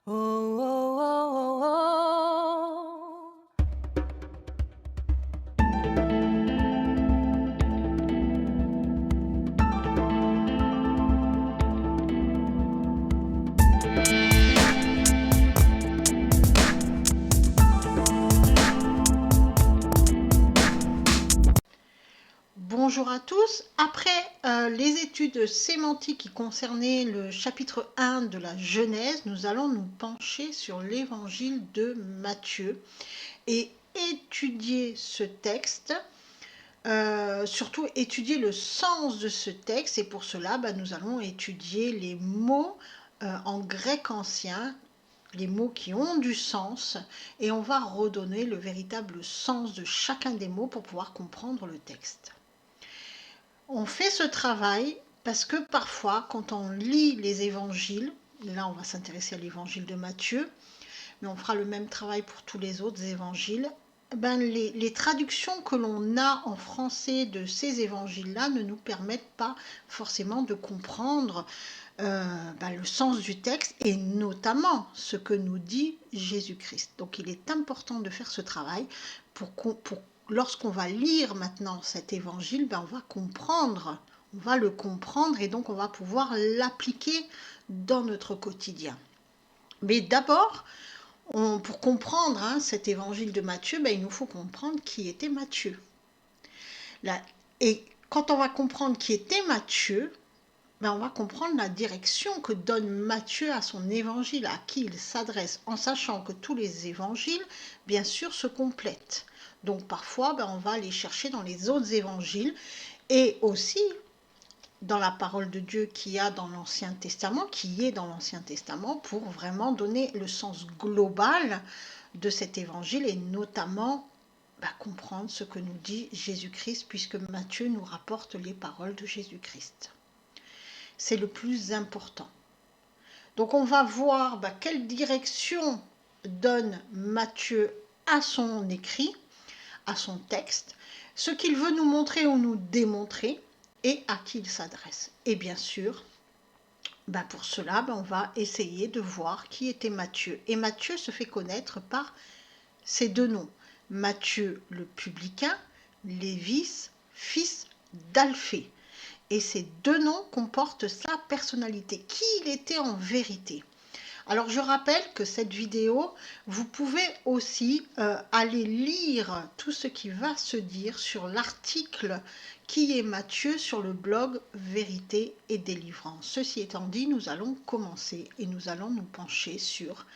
Oh, oh, oh, oh, oh. Bonjour à tous. Après les études sémantiques qui concernaient le chapitre 1 de la Genèse, nous allons nous pencher sur l'évangile de Matthieu et étudier ce texte, surtout étudier le sens de ce texte. Et pour cela, nous allons étudier les mots en grec ancien, les mots qui ont du sens, et on va redonner le véritable sens de chacun des mots pour pouvoir comprendre le texte. On fait ce travail parce que parfois, quand on lit les évangiles, là on va s'intéresser à l'évangile de Matthieu, mais on fera le même travail pour tous les autres évangiles, les traductions que l'on a en français de ces évangiles-là ne nous permettent pas forcément de comprendre le sens du texte et notamment ce que nous dit Jésus-Christ. Donc il est important de faire ce travail pour lorsqu'on va lire maintenant cet évangile, on va comprendre, on va le comprendre et donc on va pouvoir l'appliquer dans notre quotidien. Mais d'abord, pour comprendre cet évangile de Matthieu, il nous faut comprendre qui était Matthieu. Et quand on va comprendre qui était Matthieu, on va comprendre la direction que donne Matthieu à son évangile, à qui il s'adresse, en sachant que tous les évangiles, bien sûr, se complètent. Donc parfois, on va aller chercher dans les autres évangiles et aussi dans la parole de Dieu qui est dans l'Ancien Testament pour vraiment donner le sens global de cet évangile et notamment comprendre ce que nous dit Jésus-Christ, puisque Matthieu nous rapporte les paroles de Jésus-Christ. C'est le plus important. Donc on va voir quelle direction donne Matthieu à son écrit, à son texte, ce qu'il veut nous montrer ou nous démontrer et à qui il s'adresse. Et bien sûr, pour cela, on va essayer de voir qui était Matthieu. Et Matthieu se fait connaître par ces deux noms. Matthieu le publicain, Lévis, fils d'Alphée. Et ces deux noms comportent sa personnalité, qui il était en vérité. Alors je rappelle que cette vidéo, vous pouvez aussi aller lire tout ce qui va se dire sur l'article qui est Matthieu sur le blog Vérité et Délivrance. Ceci étant dit, nous allons commencer et nous allons nous pencher sur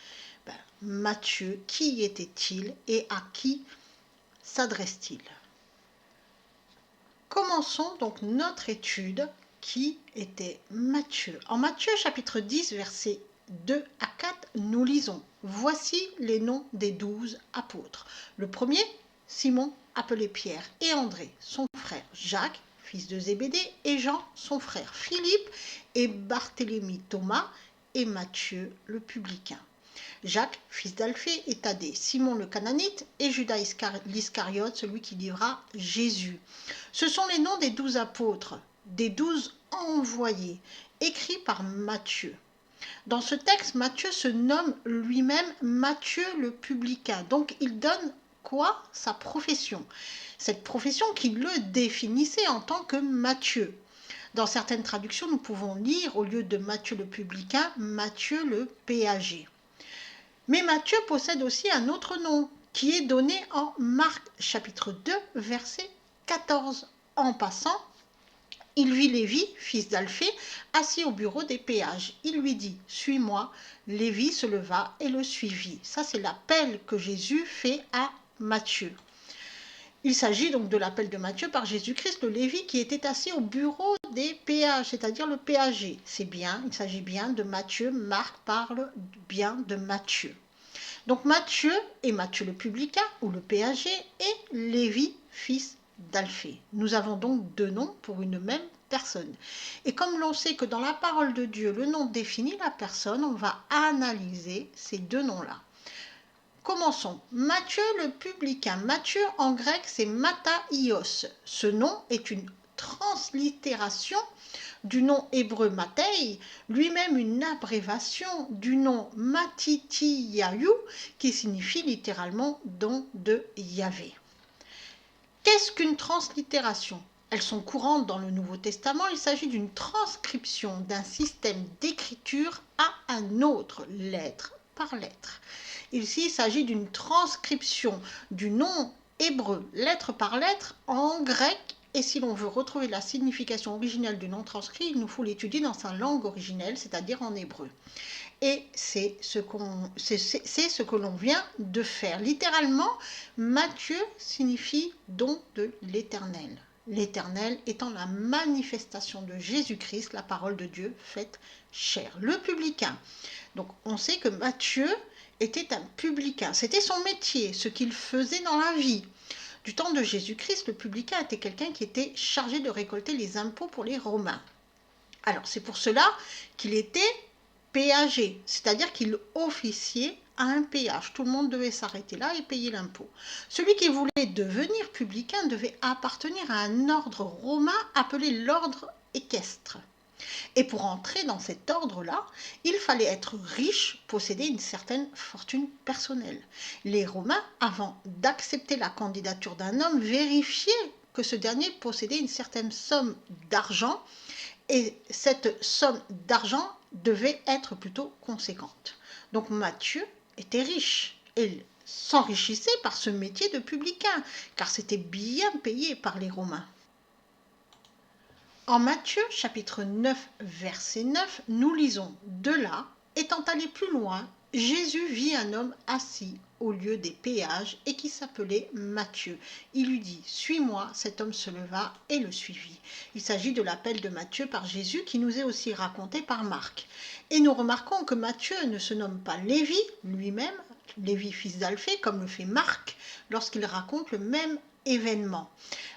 Matthieu, qui était-il et à qui s'adresse-t-il. Commençons donc notre étude qui était Matthieu. En Matthieu chapitre 10 versets 2 à 4, nous lisons « Voici les noms des 12 apôtres. Le premier, Simon, appelé Pierre, et André, son frère, Jacques, fils de Zébédée, et Jean, son frère, Philippe, et Barthélemy, Thomas, et Matthieu, le publicain. Jacques, fils d'Alphée, et Thaddée, Simon le Cananite, et Judas l'Iscariote, celui qui livra Jésus. Ce sont les noms des 12 apôtres, des 12 envoyés, écrits par Matthieu. Dans ce texte, Matthieu se nomme lui-même Matthieu le publicain. Donc il donne quoi? Sa profession. Cette profession qui le définissait en tant que Matthieu. Dans certaines traductions, nous pouvons lire, au lieu de Matthieu le publicain, Matthieu le péager. Mais Matthieu possède aussi un autre nom, qui est donné en Marc chapitre 2, verset 14. En passant, il vit Lévi, fils d'Alphée, assis au bureau des péages. Il lui dit « Suis-moi ». Lévi se leva et le suivit. Ça, c'est l'appel que Jésus fait à Matthieu. Il s'agit donc de l'appel de Matthieu par Jésus-Christ, le Lévi, qui était assis au bureau des péages, c'est-à-dire le péager. C'est bien, il s'agit bien de Matthieu. Marc parle bien de Matthieu. Donc Matthieu est Matthieu le publicain ou le péager et Lévi, fils d'Alphée. Nous avons donc deux noms pour une même personne. Et comme l'on sait que dans la parole de Dieu, le nom définit la personne, on va analyser ces deux noms-là. Commençons. Matthieu le publicain. Matthieu en grec, c'est Mattaios. Ce nom est une translittération du nom hébreu Mattei, lui-même une abréviation du nom Matityahu, qui signifie littéralement don de Yahvé. Qu'est-ce qu'une translittération? Elles sont courantes dans le Nouveau Testament. Il s'agit d'une transcription d'un système d'écriture à un autre, lettre par lettre. Ici, il s'agit d'une transcription du nom hébreu, lettre par lettre, en grec. Et si l'on veut retrouver la signification originelle du nom transcrit, il nous faut l'étudier dans sa langue originelle, c'est-à-dire en hébreu. Et c'est ce que l'on vient de faire. Littéralement, Matthieu signifie don de l'Éternel. L'Éternel étant la manifestation de Jésus-Christ, la parole de Dieu faite chair. Le publicain. Donc on sait que Matthieu était un publicain. C'était son métier, ce qu'il faisait dans la vie. Du temps de Jésus-Christ, le publicain était quelqu'un qui était chargé de récolter les impôts pour les Romains. Alors c'est pour cela qu'il était péagé, c'est-à-dire qu'il officiait à un péage. Tout le monde devait s'arrêter là et payer l'impôt. Celui qui voulait devenir publicain devait appartenir à un ordre romain appelé l'ordre équestre. Et pour entrer dans cet ordre-là, il fallait être riche, posséder une certaine fortune personnelle. Les Romains, avant d'accepter la candidature d'un homme, vérifiaient que ce dernier possédait une certaine somme d'argent, et cette somme d'argent devait être plutôt conséquente. Donc Matthieu était riche et il s'enrichissait par ce métier de publicain, car c'était bien payé par les Romains. En Matthieu chapitre 9, verset 9, nous lisons « De là, étant allé plus loin, Jésus vit un homme assis au lieu des péages et qui s'appelait Matthieu. Il lui dit « Suis-moi ». Cet homme se leva et le suivit. Il s'agit de l'appel de Matthieu par Jésus qui nous est aussi raconté par Marc. Et nous remarquons que Matthieu ne se nomme pas Lévi lui-même, Lévi fils d'Alphée, comme le fait Marc lorsqu'il raconte le même événement.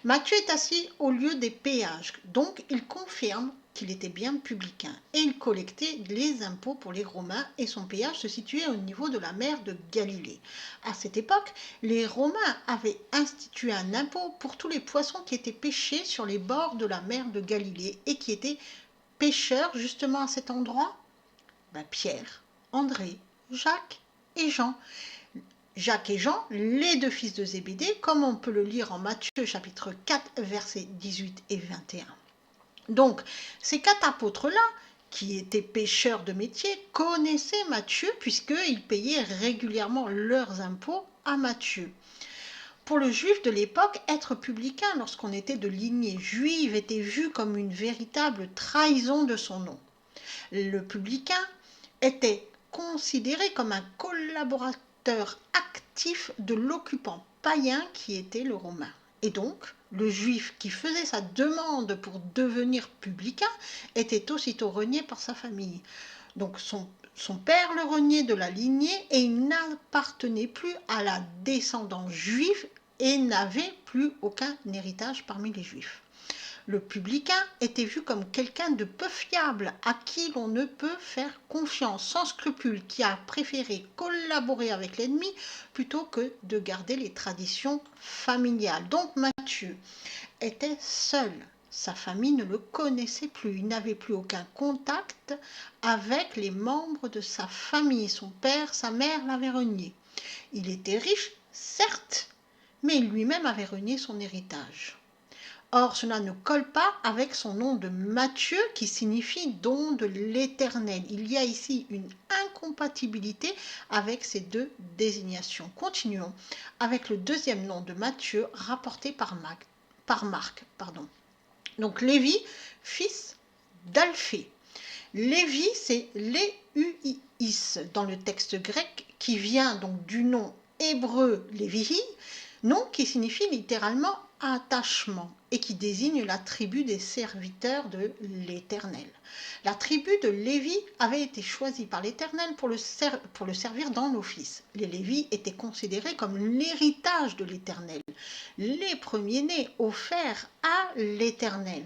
Matthieu est assis au lieu des péages, donc il confirme qu'il était bien publicain et il collectait les impôts pour les Romains et son péage se situait au niveau de la mer de Galilée. À cette époque, les Romains avaient institué un impôt pour tous les poissons qui étaient pêchés sur les bords de la mer de Galilée et qui étaient pêcheurs justement à cet endroit. Pierre, André, Jacques et Jean. Jacques et Jean, les deux fils de Zébédée, comme on peut le lire en Matthieu chapitre 4, versets 18 et 21. Donc, ces quatre apôtres-là, qui étaient pêcheurs de métier, connaissaient Matthieu puisqu'ils payaient régulièrement leurs impôts à Matthieu. Pour le juif de l'époque, être publicain lorsqu'on était de lignée juive était vu comme une véritable trahison de son nom. Le publicain était considéré comme un collaborateur actif de l'occupant païen qui était le Romain. Et donc, le juif qui faisait sa demande pour devenir publicain était aussitôt renié par sa famille. Donc son père le reniait de la lignée et il n'appartenait plus à la descendance juive et n'avait plus aucun héritage parmi les juifs. Le publicain était vu comme quelqu'un de peu fiable, à qui l'on ne peut faire confiance, sans scrupule, qui a préféré collaborer avec l'ennemi plutôt que de garder les traditions familiales. Donc Matthieu était seul. Sa famille ne le connaissait plus. Il n'avait plus aucun contact avec les membres de sa famille. Son père, sa mère l'avaient renié. Il était riche, certes, mais lui-même avait renié son héritage. Or, cela ne colle pas avec son nom de Matthieu qui signifie don de l'Éternel. Il y a ici une incompatibilité avec ces deux désignations. Continuons avec le deuxième nom de Matthieu rapporté par Marc. Donc Lévi, fils d'Alphée. Lévi, c'est Léuïs dans le texte grec qui vient donc du nom hébreu Lévi, nom qui signifie littéralement attachement et qui désigne la tribu des serviteurs de l'Éternel. La tribu de Lévi avait été choisie par l'Éternel pour le servir dans l'office. Les Lévis étaient considérés comme l'héritage de l'Éternel, les premiers-nés offerts à l'Éternel.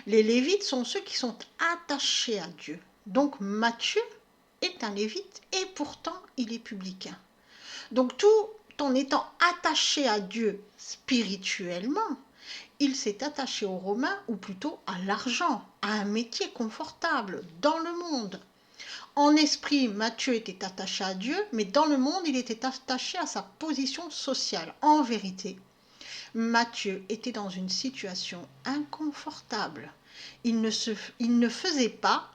Les Lévites sont ceux qui sont attachés à Dieu. Donc Matthieu est un Lévite et pourtant il est publicain. Donc tout en étant attaché à Dieu spirituellement, Il s'est attaché aux Romains, ou plutôt à l'argent, à un métier confortable dans le monde. En esprit, Matthieu était attaché à Dieu, mais dans le monde, il était attaché à sa position sociale. En vérité, Matthieu était dans une situation inconfortable. Il ne faisait pas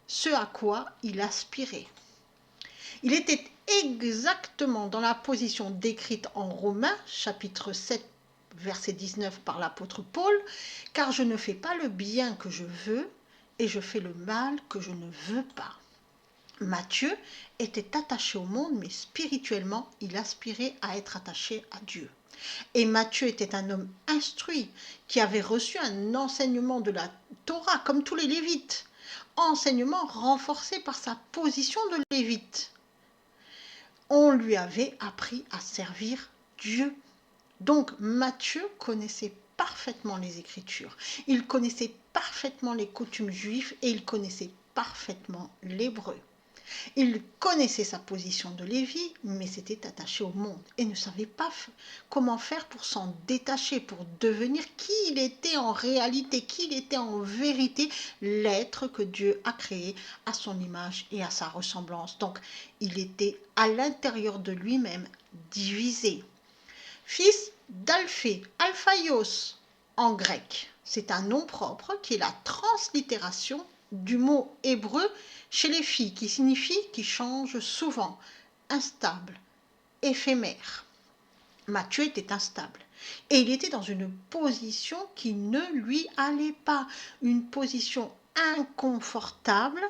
ce à quoi il aspirait. Il était exactement dans la position décrite en Romains, chapitre 7, verset 19 par l'apôtre Paul, « Car je ne fais pas le bien que je veux, et je fais le mal que je ne veux pas. » Matthieu était attaché au monde, mais spirituellement, il aspirait à être attaché à Dieu. Et Matthieu était un homme instruit, qui avait reçu un enseignement de la Torah, comme tous les Lévites, enseignement renforcé par sa position de Lévite. On lui avait appris à servir Dieu. Donc Matthieu connaissait parfaitement les Écritures, il connaissait parfaitement les coutumes juives et il connaissait parfaitement l'hébreu. Il connaissait sa position de Lévi, mais s'était attaché au monde et ne savait pas comment faire pour s'en détacher, pour devenir qui il était en réalité, qui il était en vérité, l'être que Dieu a créé à son image et à sa ressemblance. Donc, il était à l'intérieur de lui-même divisé. Fils d'Alphée, Alphaios en grec, c'est un nom propre qui est la translittération du mot hébreu chez les filles, qui signifie qui change souvent, instable, éphémère. Matthieu était instable et il était dans une position qui ne lui allait pas, une position inconfortable,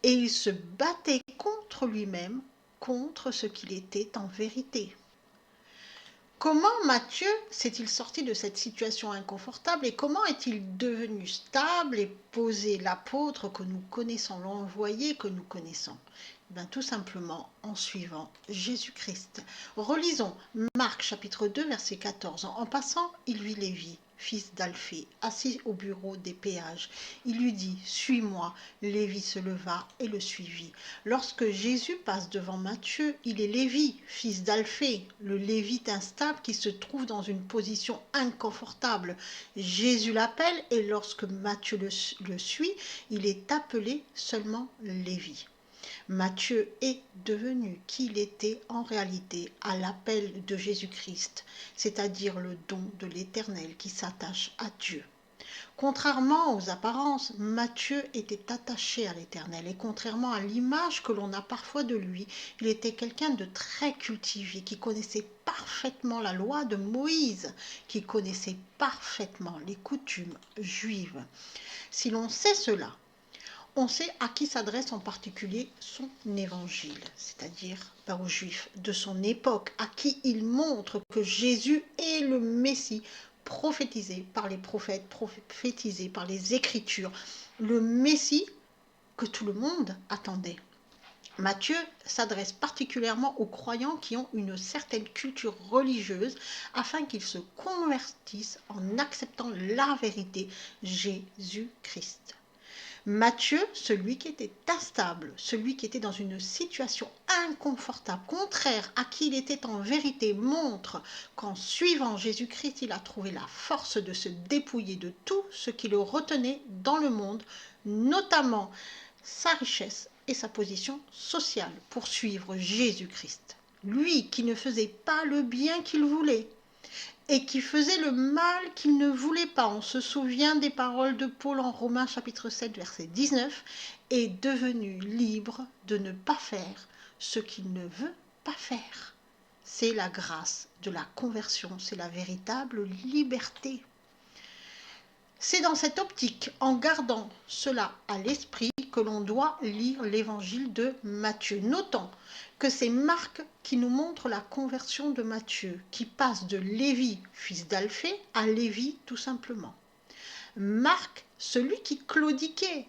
et il se battait contre lui-même, contre ce qu'il était en vérité. Comment Matthieu s'est-il sorti de cette situation inconfortable et comment est-il devenu stable et posé, l'apôtre que nous connaissons, l'envoyé que nous connaissons? Tout simplement en suivant Jésus-Christ. Relisons Marc chapitre 2 verset 14. En passant, il vit Lévi, fils d'Alphée, assis au bureau des péages. Il lui dit, « Suis-moi ». Lévi se leva et le suivit. Lorsque Jésus passe devant Matthieu, il est Lévi, fils d'Alphée, le Lévite instable qui se trouve dans une position inconfortable. Jésus l'appelle et lorsque Matthieu le suit, il est appelé seulement Lévi. Matthieu est devenu qui il était en réalité à l'appel de Jésus-Christ, c'est-à-dire le don de l'Éternel qui s'attache à Dieu. Contrairement aux apparences, Matthieu était attaché à l'Éternel et contrairement à l'image que l'on a parfois de lui, il était quelqu'un de très cultivé, qui connaissait parfaitement la loi de Moïse, qui connaissait parfaitement les coutumes juives. Si l'on sait cela, on sait à qui s'adresse en particulier son évangile, c'est-à-dire aux Juifs de son époque, à qui il montre que Jésus est le Messie prophétisé par les prophètes, prophétisé par les Écritures, le Messie que tout le monde attendait. Matthieu s'adresse particulièrement aux croyants qui ont une certaine culture religieuse afin qu'ils se convertissent en acceptant la vérité, Jésus-Christ. Matthieu, celui qui était instable, celui qui était dans une situation inconfortable, contraire à qui il était en vérité, montre qu'en suivant Jésus-Christ, il a trouvé la force de se dépouiller de tout ce qui le retenait dans le monde, notamment sa richesse et sa position sociale, pour suivre Jésus-Christ. Lui qui ne faisait pas le bien qu'il voulait, et qui faisait le mal qu'il ne voulait pas. On se souvient des paroles de Paul en Romains chapitre 7 verset 19, est devenu libre de ne pas faire ce qu'il ne veut pas faire. C'est la grâce de la conversion, c'est la véritable liberté. C'est dans cette optique, en gardant cela à l'esprit, que l'on doit lire l'évangile de Matthieu. Notons que c'est Marc qui nous montre la conversion de Matthieu, qui passe de Lévi, fils d'Alphée, à Lévi tout simplement. Marc, celui qui claudiquait,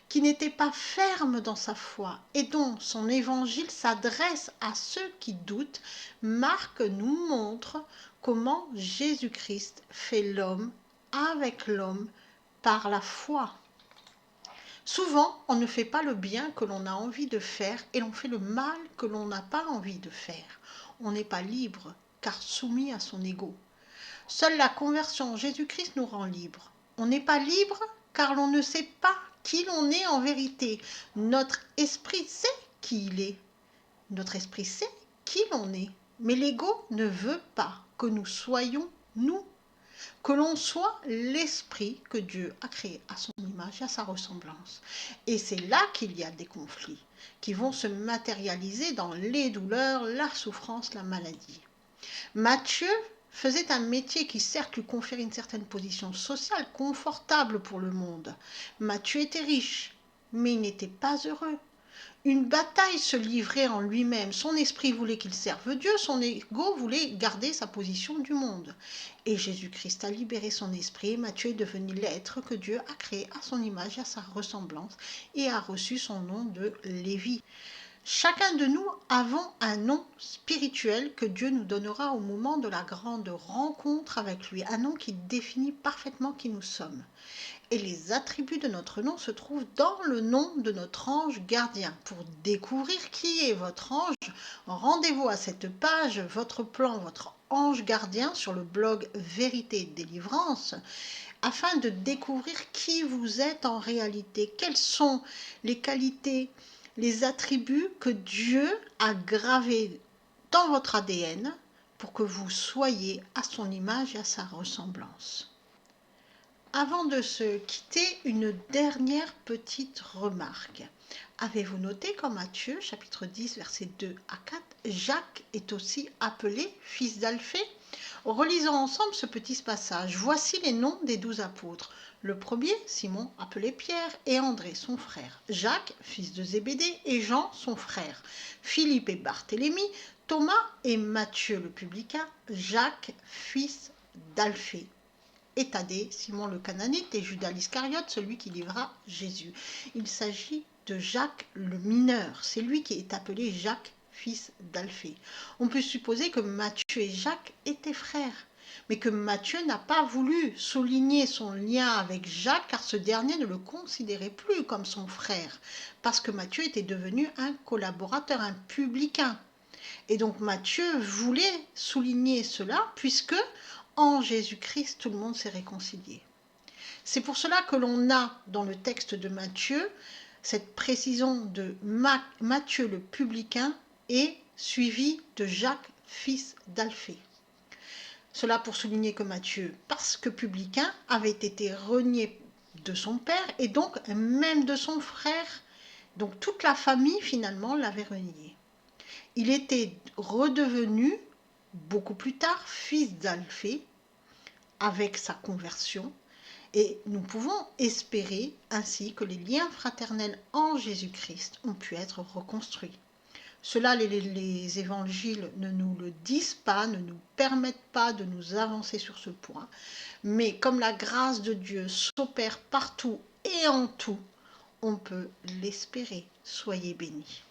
qui n'était pas ferme dans sa foi et dont son évangile s'adresse à ceux qui doutent, Marc nous montre comment Jésus-Christ fait l'homme avec l'homme par la foi. Souvent, on ne fait pas le bien que l'on a envie de faire et l'on fait le mal que l'on n'a pas envie de faire. On n'est pas libre car soumis à son ego. Seule la conversion en Jésus-Christ nous rend libres. On n'est pas libre car l'on ne sait pas qui l'on est en vérité. Notre esprit sait qui il est. Notre esprit sait qui l'on est. Mais l'ego ne veut pas que nous soyons nous. Que l'on soit l'esprit que Dieu a créé à son image et à sa ressemblance. Et c'est là qu'il y a des conflits qui vont se matérialiser dans les douleurs, la souffrance, la maladie. Matthieu faisait un métier qui certes lui conférait une certaine position sociale confortable pour le monde. Matthieu était riche, mais il n'était pas heureux. Une bataille se livrait en lui-même. Son esprit voulait qu'il serve Dieu, son ego voulait garder sa position du monde. Et Jésus-Christ a libéré son esprit et Matthieu est devenu l'être que Dieu a créé à son image et à sa ressemblance et a reçu son nom de Lévi. Chacun de nous avons un nom spirituel que Dieu nous donnera au moment de la grande rencontre avec lui, un nom qui définit parfaitement qui nous sommes. Et les attributs de notre nom se trouvent dans le nom de notre ange gardien. Pour découvrir qui est votre ange, rendez-vous à cette page, votre plan, votre ange gardien sur le blog Vérité et Délivrance, afin de découvrir qui vous êtes en réalité, quelles sont les qualités, les attributs que Dieu a gravés dans votre ADN pour que vous soyez à son image et à sa ressemblance. Avant de se quitter, une dernière petite remarque. Avez-vous noté qu'en Matthieu, chapitre 10, versets 2 à 4, Jacques est aussi appelé fils d'Alphée? Relisons ensemble ce petit passage. Voici les noms des 12 apôtres. Le premier, Simon, appelé Pierre, et André, son frère. Jacques, fils de Zébédée, et Jean, son frère. Philippe et Barthélemy, Thomas et Matthieu le publicain, Jacques, fils d'Alphée, et Thaddée, Simon le Cananite et Judas l'Iscariote, celui qui livra Jésus. Il s'agit de Jacques le mineur. C'est lui qui est appelé Jacques, fils d'Alphée. On peut supposer que Matthieu et Jacques étaient frères, mais que Matthieu n'a pas voulu souligner son lien avec Jacques car ce dernier ne le considérait plus comme son frère, parce que Matthieu était devenu un collaborateur, un publicain. Et donc Matthieu voulait souligner cela puisque en Jésus-Christ, tout le monde s'est réconcilié. C'est pour cela que l'on a dans le texte de Matthieu cette précision de Matthieu le publicain et suivi de Jacques, fils d'Alphée. Cela pour souligner que Matthieu, parce que publicain, avait été renié de son père et donc même de son frère. Donc toute la famille finalement l'avait renié. Il était redevenu beaucoup plus tard fils d'Alphée avec sa conversion et nous pouvons espérer ainsi que les liens fraternels en Jésus-Christ ont pu être reconstruits. Cela, les évangiles ne nous le disent pas, ne nous permettent pas de nous avancer sur ce point, mais comme la grâce de Dieu s'opère partout et en tout, on peut l'espérer. Soyez bénis.